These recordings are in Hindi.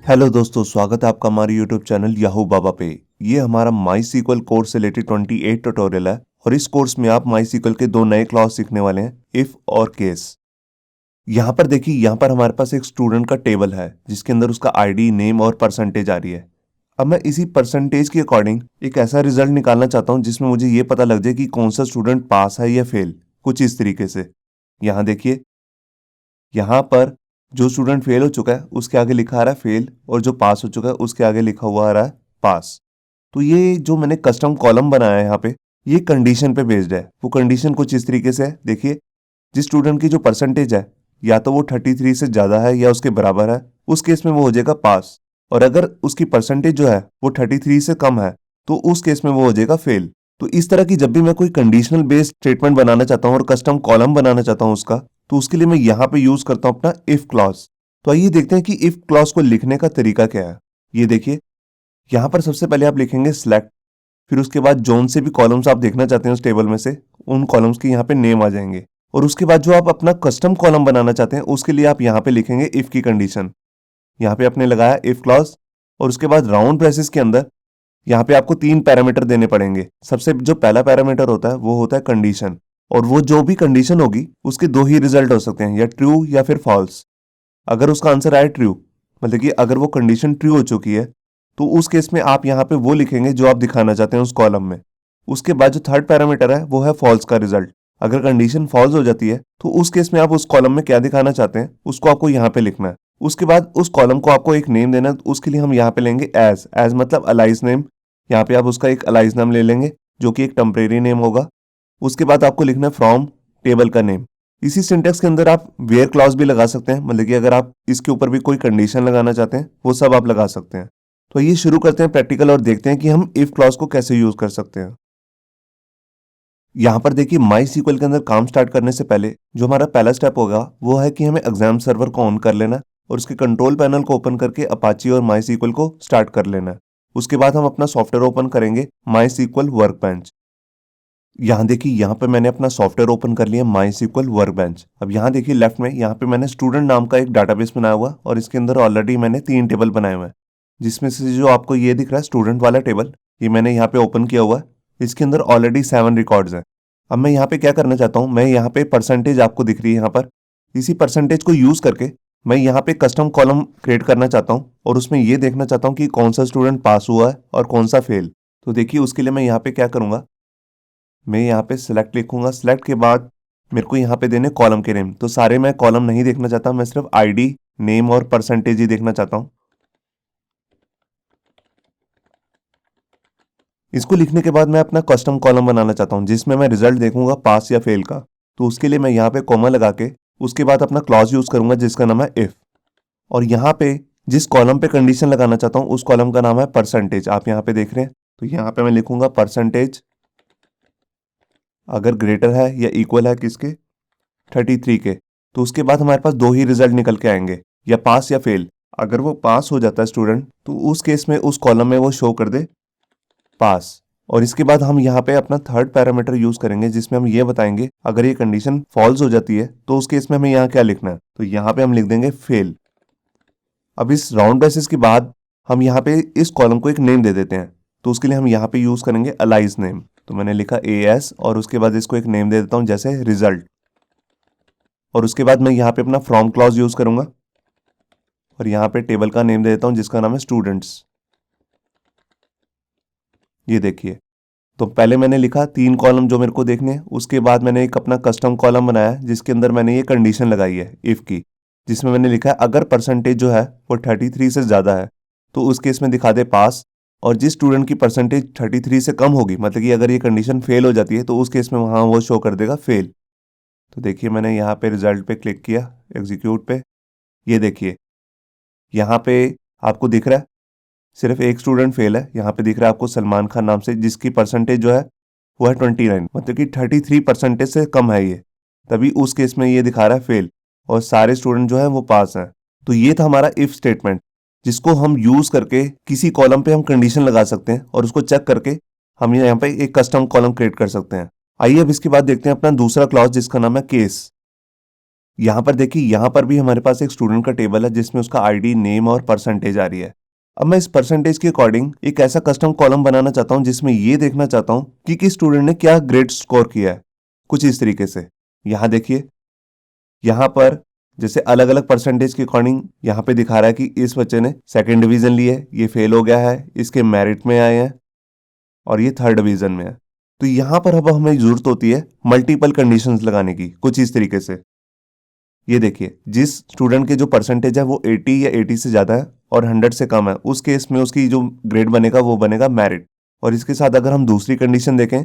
हेलो दोस्तों, स्वागत है आपका हमारे यूट्यूब चैनल याहू बाबा पे। ये हमारा माई सीक्वल कोर्स से रिलेटेड 28 ट्यूटोरियल है और इस कोर्स में आप माई सीक्वल के दो नए क्लॉज सीखने वाले हैं, इफ और केस। यहाँ पर देखिए, यहाँ पर हमारे पास एक स्टूडेंट का टेबल है जिसके अंदर उसका आईडी, नेम और परसेंटेज आ रही है। अब मैं इसी परसेंटेज के अकॉर्डिंग एक ऐसा रिजल्ट निकालना चाहता हूँ जिसमें मुझे ये पता लग जाए कि कौन सा स्टूडेंट पास है या फेल। कुछ इस तरीके से यहाँ देखिए, यहाँ पर जो स्टूडेंट फेल हो चुका है उसके आगे लिखा आ रहा है फेल, और जो पास हो चुका है उसके आगे लिखा हुआ आ रहा है पास। तो ये जो मैंने कस्टम कॉलम बनाया है यहाँ पे, ये कंडीशन पे बेस्ड है। वो कंडीशन कुछ इस तरीके से है, देखिए, जिस स्टूडेंट की जो परसेंटेज है या तो वो 33 से ज्यादा है या उसके बराबर है, उस केस में वो हो जाएगा पास। और अगर उसकी परसेंटेज जो है वो 33 से कम है तो उस केस में वो हो जाएगा फेल। तो इस तरह की जब भी मैं कोई कंडीशनल बेस्ड स्टेटमेंट बनाना चाहता हूँ और कस्टम कॉलम बनाना चाहता हूँ उसका, तो उसके लिए मैं यहाँ पे यूज करता हूँ अपना इफ क्लॉज। तो आइए देखते हैं कि इफ क्लॉज को लिखने का तरीका क्या है। ये देखिए, यहाँ पर सबसे पहले आप लिखेंगे सिलेक्ट, फिर उसके बाद जोन से भी कॉलम्स आप देखना चाहते हैं उस टेबल में से, उन कॉलम्स के यहाँ पे नेम आ जाएंगे। और उसके बाद जो आप अपना कस्टम कॉलम बनाना चाहते हैं उसके लिए आप यहाँ पे लिखेंगे इफ की कंडीशन। यहाँ पे आपने लगाया इफ क्लॉज, और उसके बाद राउंड ब्रेसेस के अंदर यहाँ पे आपको तीन पैरामीटर देने पड़ेंगे। सबसे जो पहला पैरामीटर होता है वो होता है कंडीशन, और वो जो भी कंडीशन होगी उसके दो ही रिजल्ट हो सकते हैं, या ट्रू या फिर फॉल्स। अगर उसका आंसर आए ट्रू, मतलब कि अगर वो कंडीशन ट्रू हो चुकी है, तो उस केस में आप यहाँ पे वो लिखेंगे जो आप दिखाना चाहते हैं उस कॉलम में। उसके बाद जो थर्ड पैरामीटर है वो है फॉल्स का रिजल्ट। अगर कंडीशन फॉल्स हो जाती है तो उस केस में आप उस कॉलम में क्या दिखाना चाहते हैं उसको आपको यहाँ पे लिखना है। उसके बाद उस कॉलम को आपको एक नेम देना है, तो उसके लिए हम यहाँ पे लेंगे एज मतलब अलाइज नेम। यहाँ पे आप उसका एक अलाइज नाम ले लेंगे जो कि एक टेम्परेरी नेम होगा। उसके बाद आपको लिखना है फ्रॉम टेबल का नेम। इसी सिंटेक्स के अंदर आप वेयर क्लॉज भी लगा सकते हैं, मतलब कि अगर आप इसके ऊपर भी कोई कंडीशन लगाना चाहते हैं वो सब आप लगा सकते हैं। तो ये शुरू करते हैं प्रैक्टिकल और देखते हैं कि हम इफ क्लॉज को कैसे यूज कर सकते हैं। यहाँ पर देखिए, माई सीक्वल के अंदर काम स्टार्ट करने से पहले जो हमारा पहला स्टेप होगा वो है कि हमें एग्जाम सर्वर को ऑन कर लेना और उसके कंट्रोल पैनल को ओपन करके अपाची और माई सीक्वल को स्टार्ट कर लेना है। उसके बाद हम अपना सॉफ्टवेयर ओपन करेंगे माई सीक्वल वर्कबेंच। यहाँ देखिए, यहाँ पे मैंने अपना सॉफ्टवेयर ओपन कर लिया माई सीक्वल वर्कबेंच। अब यहाँ देखिए लेफ्ट में, यहाँ पे मैंने स्टूडेंट नाम का एक डाटाबेस बनाया हुआ और इसके अंदर ऑलरेडी मैंने 3 टेबल बनाए हुए हैं, जिसमें से जो आपको ये दिख रहा है स्टूडेंट वाला टेबल, ये मैंने यहाँ पे ओपन किया हुआ है। इसके अंदर ऑलरेडी 7 रिकॉर्ड्स हैं। अब मैं यहाँ पे क्या करना चाहता हूँ, मैं यहाँ पे परसेंटेज आपको दिख रही है यहाँ पर, इसी परसेंटेज को यूज करके मैं यहाँ पे कस्टम कॉलम क्रिएट करना चाहता हूँ और उसमें ये देखना चाहता हूँ कि कौन सा स्टूडेंट पास हुआ है और कौन सा फेल। तो देखिए, उसके लिए मैं यहाँ पे क्या करूंगा, मैं यहाँ पे सिलेक्ट लिखूंगा। सिलेक्ट के बाद मेरे को यहाँ पे देने कॉलम के नेम। तो सारे मैं कॉलम नहीं देखना चाहता, मैं सिर्फ आईडी, नेम और परसेंटेज ही देखना चाहता हूँ। इसको लिखने के बाद मैं अपना कस्टम कॉलम बनाना चाहता हूँ जिसमें मैं रिजल्ट देखूंगा पास या फेल का। तो उसके लिए मैं यहाँ पे कॉमा लगा के उसके बाद अपना क्लॉज यूज करूंगा जिसका नाम है इफ। और यहाँ पे जिस कॉलम पे कंडीशन लगाना चाहता हूँ उस कॉलम का नाम है परसेंटेज। आप यहाँ पे देख रहे हैं, तो यहाँ पे मैं लिखूंगा परसेंटेज अगर ग्रेटर है या इक्वल है किसके, 33 के। तो उसके बाद हमारे पास दो ही रिजल्ट निकल के आएंगे, या पास या फेल। अगर वो पास हो जाता है स्टूडेंट तो उस केस में उस कॉलम में वो शो कर दे पास। और इसके बाद हम यहाँ पे अपना थर्ड पैरामीटर यूज करेंगे जिसमें हम ये बताएंगे अगर ये कंडीशन फॉल्स हो जाती है तो उस केस में हमें यहाँ क्या लिखना है। तो यहाँ पे हम लिख देंगे फेल। अब इस राउंड ब्रेसेस के बाद हम यहाँ पे इस कॉलम को एक नेम दे देते हैं। तो उसके लिए हम यहाँ पे यूज करेंगे अलाइज नेम। तो मैंने लिखा AS और उसके बाद इसको एक नेम दे देता हूँ जैसे रिजल्ट। और उसके बाद मैं यहाँ पे अपना फ्रॉम क्लॉज यूज करूंगा और यहाँ पे टेबल का नेम दे देता हूँ जिसका नाम है स्टूडेंट्स। ये देखिए, तो पहले मैंने लिखा 3 कॉलम जो मेरे को देखने हैं, उसके बाद मैंने एक अपना कस्टम कॉलम बनाया जिसके अंदर मैंने ये कंडीशन लगाई है इफ की, जिसमें मैंने लिखा है अगर परसेंटेज जो है वो 33 से ज़्यादा है तो उस केस में दिखा दे पास। और जिस स्टूडेंट की परसेंटेज 33 से कम होगी, मतलब कि अगर ये कंडीशन फेल हो जाती है तो उस केस में वहाँ वो शो कर देगा फेल। तो देखिए, मैंने यहाँ पे रिजल्ट पे क्लिक किया, एग्जीक्यूट पे। ये देखिए, यहाँ पे आपको दिख रहा है सिर्फ एक स्टूडेंट फेल है। यहाँ पे दिख रहा है आपको सलमान खान नाम से, जिसकी परसेंटेज जो है वो है 29, मतलब कि 33 परसेंटेज से कम है ये, तभी उस केस में ये दिखा रहा है फेल। और सारे स्टूडेंट जो है वो पास हैं। तो ये था हमारा इफ स्टेटमेंट, जिसको हम यूज करके किसी कॉलम पे हम कंडीशन लगा सकते हैं और उसको चेक करके हम यहाँ पे एक कस्टम कॉलम क्रिएट कर सकते हैं। आइए अब इसके बाद देखते हैं अपना दूसरा क्लॉज जिसका नाम है केस। यहाँ पर देखिए, यहाँ पर भी हमारे पास एक स्टूडेंट का टेबल है जिसमें उसका आईडी, नेम और परसेंटेज आ रही है। अब मैं इस परसेंटेज के अकॉर्डिंग एक ऐसा कस्टम कॉलम बनाना चाहता हूँ जिसमें ये देखना चाहता हूँ कि किस स्टूडेंट ने क्या ग्रेड स्कोर किया है। कुछ इस तरीके से यहाँ देखिए, यहाँ पर जैसे अलग अलग परसेंटेज के अकॉर्डिंग यहाँ पे दिखा रहा है कि इस बच्चे ने सेकेंड डिवीजन ली है, ये फेल हो गया है, इसके मेरिट में आए हैं और ये थर्ड डिवीजन में है। तो यहाँ पर अब हमें जरूरत होती है मल्टीपल कंडीशंस लगाने की, कुछ इस तरीके से। ये देखिए, जिस स्टूडेंट के जो परसेंटेज है वो 80 या 80 से ज़्यादा है और 100 से कम है, उस केस में उसकी जो ग्रेड बनेगा वो बनेगा मेरिट। और इसके साथ अगर हम दूसरी कंडीशन देखें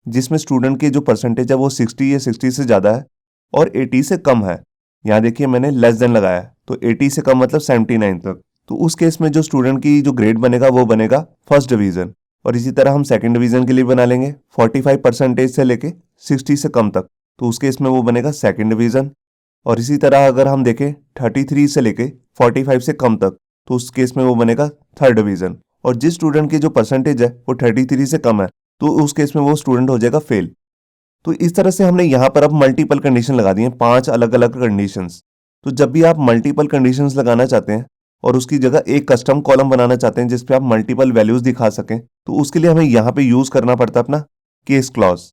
जिसमें स्टूडेंट की जो परसेंटेज है वो 60 या 60 से ज़्यादा है और 80 से कम है, यहाँ देखिए मैंने लेस देन लगाया है, तो 80 से कम मतलब 79 तक, तो उस केस में जो स्टूडेंट की जो ग्रेड बनेगा वो बनेगा फर्स्ट डिवीजन। और इसी तरह हम सेकंड डिवीजन के लिए बना लेंगे 45 परसेंटेज से लेके 60 से कम तक, तो उस केस में वो बनेगा सेकंड डिवीजन। और इसी तरह अगर हम देखें 33 से लेके 45 से कम तक, तो उस केस में वो बनेगा थर्ड डिवीजन। और जिस स्टूडेंट की जो परसेंटेज है वो 33 से कम है, तो उस केस में वो स्टूडेंट हो जाएगा फेल। तो इस तरह से हमने यहाँ पर अब मल्टीपल कंडीशन लगा दी हैं, 5 अलग अलग कंडीशंस। तो जब भी आप मल्टीपल कंडीशंस लगाना चाहते हैं और उसकी जगह एक कस्टम कॉलम बनाना चाहते हैं जिसपे आप मल्टीपल वैल्यूज दिखा सकें, तो उसके लिए हमें यहाँ पे यूज करना पड़ता है अपना केस क्लॉज।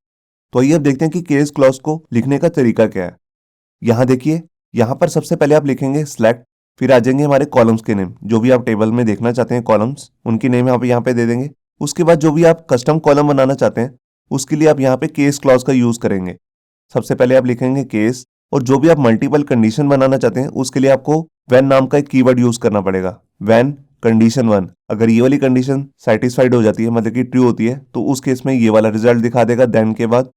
तो आइए अब देखते हैं कि केस क्लॉज को लिखने का तरीका क्या है। यहाँ देखिए, यहाँ पर सबसे पहले आप लिखेंगे सिलेक्ट, फिर आ जाएंगे हमारे कॉलम्स के नेम, जो भी आप टेबल में देखना चाहते हैं कॉलम्स, उनकी नेम आप यहाँ पे दे देंगे। उसके बाद जो भी आप कस्टम कॉलम बनाना चाहते हैं उसके लिए आप यहाँ पे केस क्लॉज का यूज करेंगे। सबसे पहले आप लिखेंगे केस, और जो भी आप मल्टीपल कंडीशन बनाना चाहते हैं उसके लिए आपको व्हेन नाम का एक कीवर्ड यूज करना पड़ेगा। व्हेन कंडीशन 1, अगर ये वाली कंडीशन सेटिस्फाइड हो जाती है, मतलब कि ट्रू होती है, तो उस केस में ये वाला रिजल्ट दिखा देगा देन के बाद।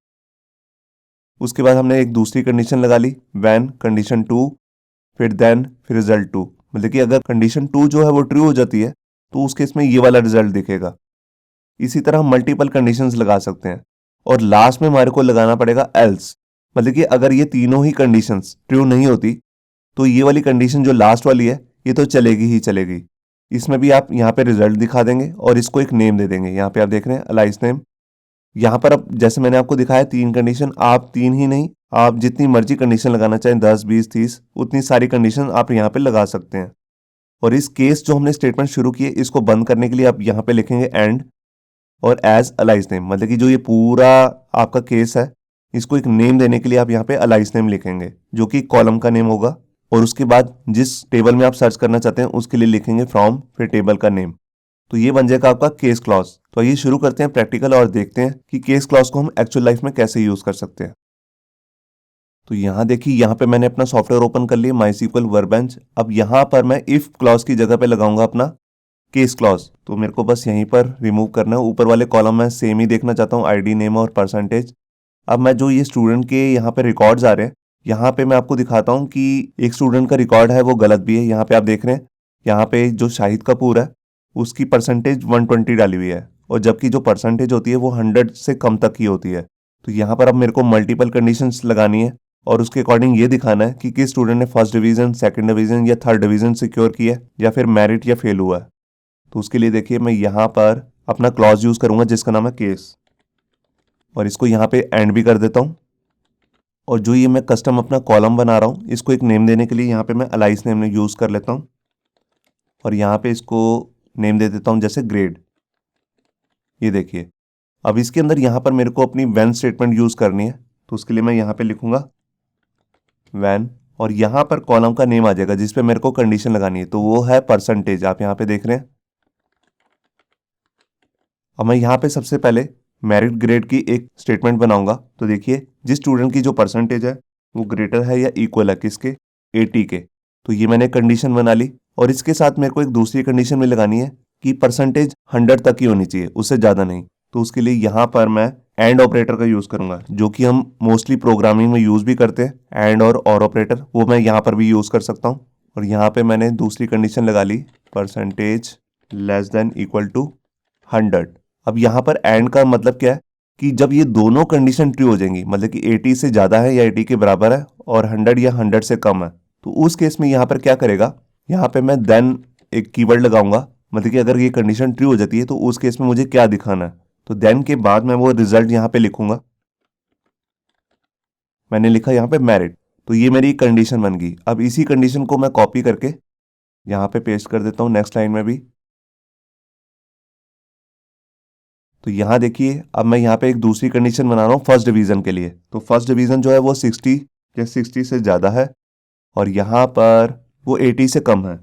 उसके बाद हमने एक दूसरी कंडीशन लगा ली व्हेन कंडीशन 2, फिर देन फिर रिजल्ट 2, मतलब कि अगर कंडीशन 2 जो है वो ट्रू हो जाती है तो उस केस में ये वाला रिजल्ट दिखेगा। इसी तरह हम मल्टीपल कंडीशंस लगा सकते हैं। और लास्ट में हमारे को लगाना पड़ेगा एल्स, मतलब कि अगर ये तीनों ही कंडीशंस ट्रू नहीं होती तो ये वाली कंडीशन जो लास्ट वाली है ये तो चलेगी ही चलेगी। इसमें भी आप यहाँ पे रिजल्ट दिखा देंगे और इसको एक नेम दे देंगे। यहाँ पे आप देख रहे हैं अलाइस नेम। यहाँ पर अब जैसे मैंने आपको दिखाया 3 कंडीशन, आप 3 ही नहीं, आप जितनी मर्जी कंडीशन लगाना चाहें 10 20 30, उतनी सारी कंडीशन आप यहाँ पे लगा सकते हैं। और इस केस जो हमने स्टेटमेंट शुरू किए इसको बंद करने के लिए आप यहाँ पे लिखेंगे एंड और एज अलाइस नेम, मतलब कि जो ये पूरा आपका केस है इसको एक नेम देने के लिए आप यहाँ पे अलाइस नेम लिखेंगे जो कि कॉलम का नेम होगा। और उसके बाद जिस टेबल में आप सर्च करना चाहते हैं उसके लिए लिखेंगे फ्रॉम, फिर टेबल का नेम। तो ये बन जाएगा आपका केस क्लॉज। तो आइए शुरू करते हैं प्रैक्टिकल और देखते हैं कि केस क्लॉज को हम एक्चुअल लाइफ में कैसे यूज कर सकते हैं। तो यहाँ देखिए, यहाँ पे मैंने अपना सॉफ्टवेयर ओपन कर लिया MySQL वर्कबेंच। अब यहाँ पर मैं इफ क्लॉज की जगह पे लगाऊंगा अपना केस क्लॉज। तो मेरे को बस यहीं पर रिमूव करना है। ऊपर वाले कॉलम में सेम ही देखना चाहता हूँ, आईडी, नेम और परसेंटेज। अब मैं जो ये स्टूडेंट के यहाँ पे रिकॉर्ड्स आ रहे हैं, यहाँ पे मैं आपको दिखाता हूँ कि एक स्टूडेंट का रिकॉर्ड है वो गलत भी है। यहाँ पे आप देख रहे हैं, यहाँ पे जो शाहिद कपूर है उसकी परसेंटेज 120 डाली हुई है, और जबकि जो परसेंटेज होती है वो 100 से कम तक ही होती है। तो यहाँ पर अब मेरे को मल्टीपल कंडीशंस लगानी है और उसके अकॉर्डिंग ये दिखाना है कि किस स्टूडेंट ने फर्स्ट डिवीजन, सेकंड डिवीजन या थर्ड डिवीजन सिक्योर किया है, या फिर मेरिट या फेल हुआ है। तो उसके लिए देखिए, मैं यहाँ पर अपना क्लॉज यूज करूंगा जिसका नाम है केस, और इसको यहाँ पे एंड भी कर देता हूँ। और जो ये मैं कस्टम अपना कॉलम बना रहा हूँ इसको एक नेम देने के लिए यहाँ पे मैं अलाइस नेम यूज कर लेता हूँ, और यहाँ पे इसको नेम दे देता हूँ जैसे ग्रेड। ये देखिए, अब इसके अंदर यहाँ पर मेरे को अपनी व्हेन स्टेटमेंट यूज करनी है, तो उसके लिए मैं यहाँ पे लिखूंगा व्हेन, और यहाँ पर कॉलम का नेम आ जाएगा जिसपे मेरे को कंडीशन लगानी है, तो वो है परसेंटेज। आप यहाँ पे देख रहे हैं। अब मैं यहाँ पे सबसे पहले मेरिट ग्रेड की एक स्टेटमेंट बनाऊंगा। तो देखिए, जिस स्टूडेंट की जो परसेंटेज है वो ग्रेटर है या इक्वल है किसके, 80 के। तो ये मैंने कंडीशन बना ली, और इसके साथ मेरे को एक दूसरी कंडीशन में लगानी है कि परसेंटेज 100 तक ही होनी चाहिए, उससे ज़्यादा नहीं। तो उसके लिए यहाँ पर मैं एंड ऑपरेटर का यूज़ करूंगा, जो कि हम मोस्टली प्रोग्रामिंग में यूज़ भी करते हैं। एंड और ऑपरेटर वो मैं यहाँ पर भी यूज़ कर सकता हूँ। और यहाँ पे मैंने दूसरी कंडीशन लगा ली, percentage less than equal to 100। अब यहाँ पर एंड का मतलब क्या है कि जब ये दोनों कंडीशन ट्रू हो जाएंगी, मतलब कि 80 से ज़्यादा है या 80 के बराबर है और 100 या 100 से कम है, तो उस केस में यहाँ पर क्या करेगा, यहाँ पे मैं देन एक कीवर्ड लगाऊंगा। मतलब कि अगर ये कंडीशन ट्रू हो जाती है तो उस केस में मुझे क्या दिखाना है, तो देन के बाद मैं वो रिजल्ट यहाँ पे लिखूंगा। मैंने लिखा यहाँ पे मेरिट। तो ये मेरी कंडीशन बन गई। अब इसी कंडीशन को मैं कॉपी करके यहाँ पे पेस्ट कर देता हूँ नेक्स्ट लाइन में भी। तो यहाँ देखिए अब मैं यहाँ पे एक दूसरी कंडीशन बना रहा हूँ फर्स्ट डिवीजन के लिए। तो फर्स्ट डिवीजन जो है वो 60 या 60 से ज़्यादा है और यहाँ पर वो 80 से कम है।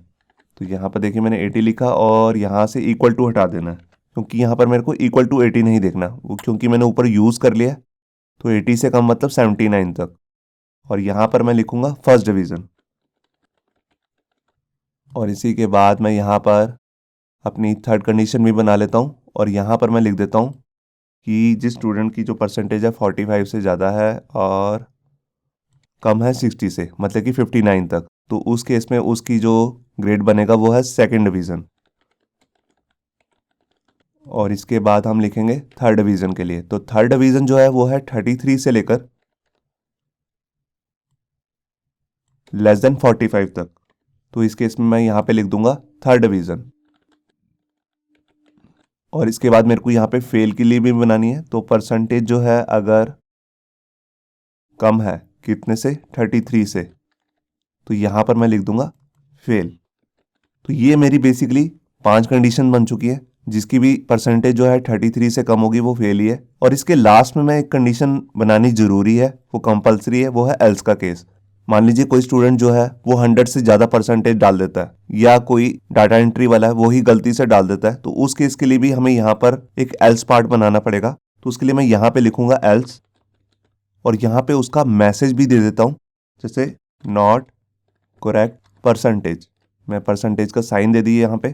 तो यहाँ पर देखिए मैंने 80 लिखा और यहाँ से इक्वल टू हटा देना है, क्योंकि यहाँ पर मेरे को इक्वल टू 80 नहीं देखना, वो क्योंकि मैंने ऊपर यूज़ कर लिया। तो 80 से कम मतलब 79 तक। और यहाँ पर मैं लिखूँगा फर्स्ट डिवीज़न। और इसी के बाद मैं यहाँ पर अपनी थर्ड कंडीशन भी बना लेता हूँ और यहाँ पर मैं लिख देता हूँ कि जिस स्टूडेंट की जो परसेंटेज है 45 से ज़्यादा है और कम है 60 से, मतलब कि 59 तक, तो उस केस में उसकी जो ग्रेड बनेगा वो है सेकंड डिवीज़न। और इसके बाद हम लिखेंगे थर्ड डिवीज़न के लिए। तो थर्ड डिवीज़न जो है वो है 33 से लेकर लेस देन 45 तक। तो इस केस में मैं यहाँ पे लिख दूंगा थर्ड डिवीज़न। और इसके बाद मेरे को यहाँ पे फेल के लिए भी बनानी है। तो परसेंटेज जो है अगर कम है कितने से, 33 से, तो यहाँ पर मैं लिख दूंगा फेल। तो ये मेरी बेसिकली 5 कंडीशन बन चुकी है, जिसकी भी परसेंटेज जो है 33 से कम होगी वो फेल ही है। और इसके लास्ट में मैं एक कंडीशन बनानी जरूरी है, वो कंपलसरी है, वो है एल्स का केस। मान लीजिए कोई स्टूडेंट जो है वो 100 से ज़्यादा परसेंटेज डाल देता है या कोई डाटा एंट्री वाला है वो ही गलती से डाल देता है, तो उस केस के लिए भी हमें यहाँ पर एक एल्स पार्ट बनाना पड़ेगा। तो उसके लिए मैं यहाँ पे लिखूंगा एल्स और यहाँ पे उसका मैसेज भी दे देता हूँ, जैसे नॉट करेक्ट परसेंटेज। मैं परसेंटेज का साइन दे दिए यहाँ पे।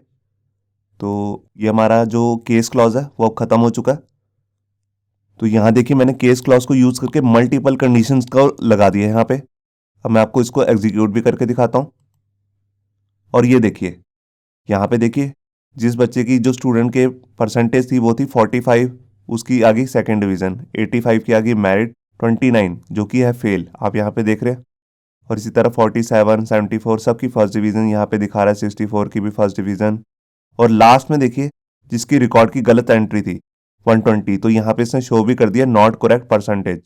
तो ये हमारा जो केस क्लॉज है वो अब खत्म हो चुका है। तो यहाँ देखिए मैंने केस क्लॉज को यूज करके मल्टीपल कंडीशंस को लगा दिया यहाँ पे। अब मैं आपको इसको एग्जीक्यूट भी करके दिखाता हूँ। और ये देखिए यहाँ पे देखिए जिस बच्चे की जो स्टूडेंट के परसेंटेज थी वो थी 45, उसकी आ गई सेकेंड डिवीजन। 85 की आ गई मेरिट। 29 जो कि है फेल, आप यहाँ पे देख रहे हैं। और इसी तरह 47, 74 सबकी फर्स्ट डिवीजन यहाँ पे दिखा रहा है, 64 की भी फर्स्ट डिवीजन। और लास्ट में देखिए जिसकी रिकॉर्ड की गलत एंट्री थी 120, तो यहाँ पे इसने शो भी कर दिया नॉट करेक्ट परसेंटेज।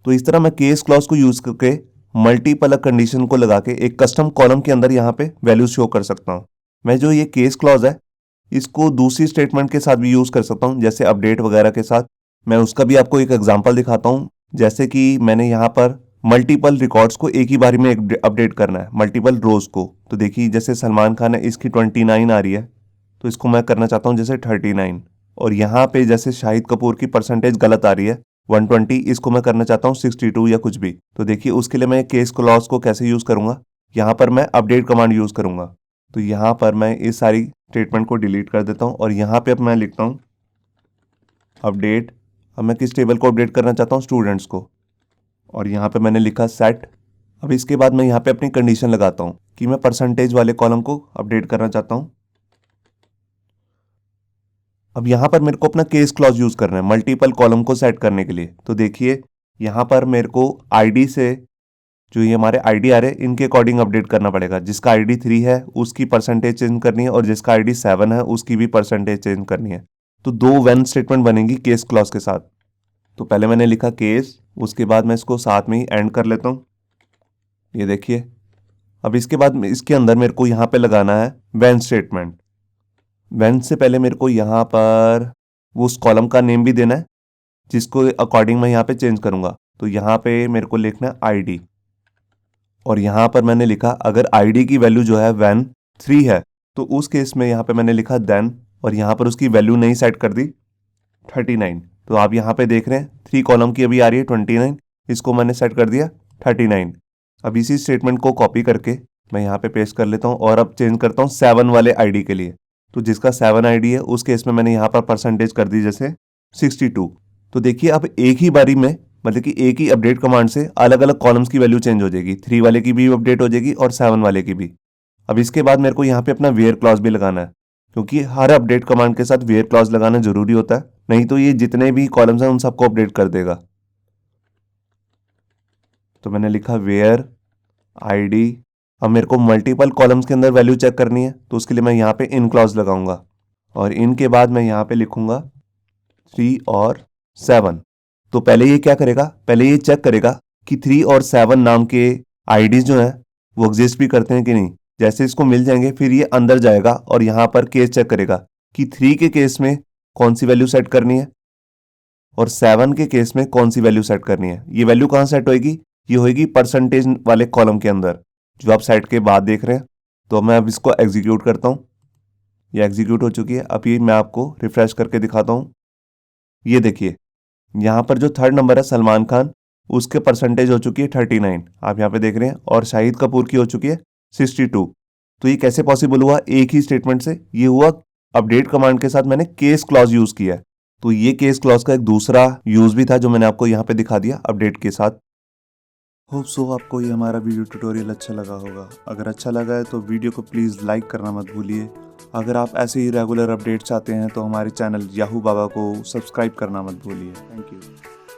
तो इस तरह मैं केस क्लॉज को यूज करके मल्टीपल कंडीशन को लगा के एक कस्टम कॉलम के अंदर यहाँ पे वैल्यूज शो कर सकता हूँ। मैं जो ये केस क्लॉज है इसको दूसरी स्टेटमेंट के साथ भी यूज कर सकता हूँ, जैसे अपडेट वगैरह के साथ। मैं उसका भी आपको एक एग्जांपल दिखाता हूँ। जैसे कि मैंने यहाँ पर मल्टीपल रिकॉर्ड्स को एक ही बारी में अपडेट करना है, मल्टीपल रोज को। तो देखिए जैसे सलमान खान है, इसकी 29 आ रही है, तो इसको मैं करना चाहता हूँ जैसे 39। और यहाँ पे जैसे शाहिद कपूर की परसेंटेज गलत आ रही है 120, इसको मैं करना चाहता हूँ 62 या कुछ भी। तो देखिए उसके लिए मैं केस क्लॉज को कैसे यूज करूंगा, यहाँ पर मैं अपडेट कमांड यूज करूंगा। तो यहाँ पर मैं इस सारी स्टेटमेंट को डिलीट कर देता हूँ और यहाँ पे अब मैं लिखता हूँ अपडेट। अब मैं किस टेबल को अपडेट करना चाहता हूँ, स्टूडेंट्स को। और यहाँ पे मैंने लिखा सेट। अब इसके बाद मैं यहाँ पे अपनी कंडीशन लगाता हूँ कि मैं परसेंटेज वाले कॉलम को अपडेट करना चाहता हूँ। अब यहाँ पर मेरे को अपना केस क्लॉज यूज करना है मल्टीपल कॉलम को सेट करने के लिए। तो देखिए यहाँ पर मेरे को आईडी से जो ये हमारे आईडी आ रहे हैं इनके अकॉर्डिंग अपडेट करना पड़ेगा। जिसका आईडी 3 है उसकी परसेंटेज चेंज करनी है और जिसका आईडी 7 है उसकी भी परसेंटेज चेंज करनी है। तो 2 व्हेन स्टेटमेंट बनेंगी केस क्लॉज के साथ। तो पहले मैंने लिखा केस, उसके बाद मैं इसको साथ में ही एंड कर लेता हूँ। ये देखिए अब इसके बाद इसके अंदर मेरे को यहाँ पे लगाना है व्हेन स्टेटमेंट। व्हेन से पहले मेरे को यहाँ पर वो उस कॉलम का नेम भी देना है जिसको अकॉर्डिंग मैं यहाँ पे चेंज करूँगा। तो यहाँ पे मेरे को लिखना है आईडी। और यहाँ पर मैंने लिखा अगर आईडी की वैल्यू जो है व्हेन 3 है तो उस केस में यहाँ पे मैंने लिखा देन, और यहाँ पर उसकी वैल्यू नहीं सेट कर दी 39। तो आप यहाँ पे देख रहे हैं 3 कॉलम की अभी आ रही है 29, इसको मैंने सेट कर दिया 39। अब इसी स्टेटमेंट को कॉपी करके मैं यहाँ पे पेस्ट कर लेता हूँ और अब चेंज करता हूँ 7 वाले आईडी के लिए। तो जिसका 7 आईडी है उस केस में मैंने यहाँ पर परसेंटेज कर दी जैसे 62। तो देखिए अब एक ही बारी में, मतलब कि एक ही अपडेट कमांड से अलग अलग कॉलम्स की वैल्यू चेंज हो जाएगी, 3 वाले की भी अपडेट हो जाएगी और 7 वाले की भी। अब इसके बाद मेरे को यहाँ पे अपना वेयर क्लॉज भी लगाना है, क्योंकि हर अपडेट कमांड के साथ वेयर क्लॉज लगाना जरूरी होता है, नहीं तो ये जितने भी कॉलम्स हैं उन सबको अपडेट कर देगा। तो मैंने लिखा वेयर आईडी। अब मेरे को मल्टीपल कॉलम्स के अंदर वैल्यू चेक करनी है, तो उसके लिए मैं यहाँ पे इन क्लॉज लगाऊंगा और इनके बाद मैं यहाँ पे लिखूंगा 3 और 7। तो पहले ये क्या करेगा, पहले ये चेक करेगा कि 3 और 7 नाम के आईडीज जो है वो एग्जिस्ट भी करते हैं कि नहीं। जैसे इसको मिल जाएंगे फिर ये अंदर जाएगा और यहाँ पर केस चेक करेगा कि 3 के केस में कौन सी वैल्यू सेट करनी है और 7 के केस में कौन सी वैल्यू सेट करनी है। ये वैल्यू कहाँ सेट होएगी, ये होएगी परसेंटेज वाले कॉलम के अंदर जो आप सेट के बाद देख रहे हैं। तो मैं अब इसको एग्जीक्यूट करता हूँ, ये एग्जीक्यूट हो चुकी है। अब ये मैं आपको रिफ्रेश करके दिखाता हूँ। ये देखिए यहाँ पर जो थर्ड नंबर है सलमान खान, उसके परसेंटेज हो चुकी है 39, आप यहाँ पे देख रहे हैं, और शाहिद कपूर की हो चुकी है 62। तो ये कैसे पॉसिबल हुआ, एक ही स्टेटमेंट से ये हुआ। अपडेट कमांड के साथ मैंने केस क्लॉज यूज किया है। तो ये केस क्लॉज का एक दूसरा यूज भी था जो मैंने आपको यहाँ पे दिखा दिया अपडेट के साथ। होप सो आपको ये हमारा वीडियो ट्यूटोरियल अच्छा लगा होगा। अगर अच्छा लगा है तो वीडियो को प्लीज़ लाइक करना मत भूलिए। अगर आप ऐसे ही रेगुलर अपडेट्स चाहते हैं तो हमारे चैनल याहू बाबा को सब्सक्राइब करना मत भूलिए। Thank you.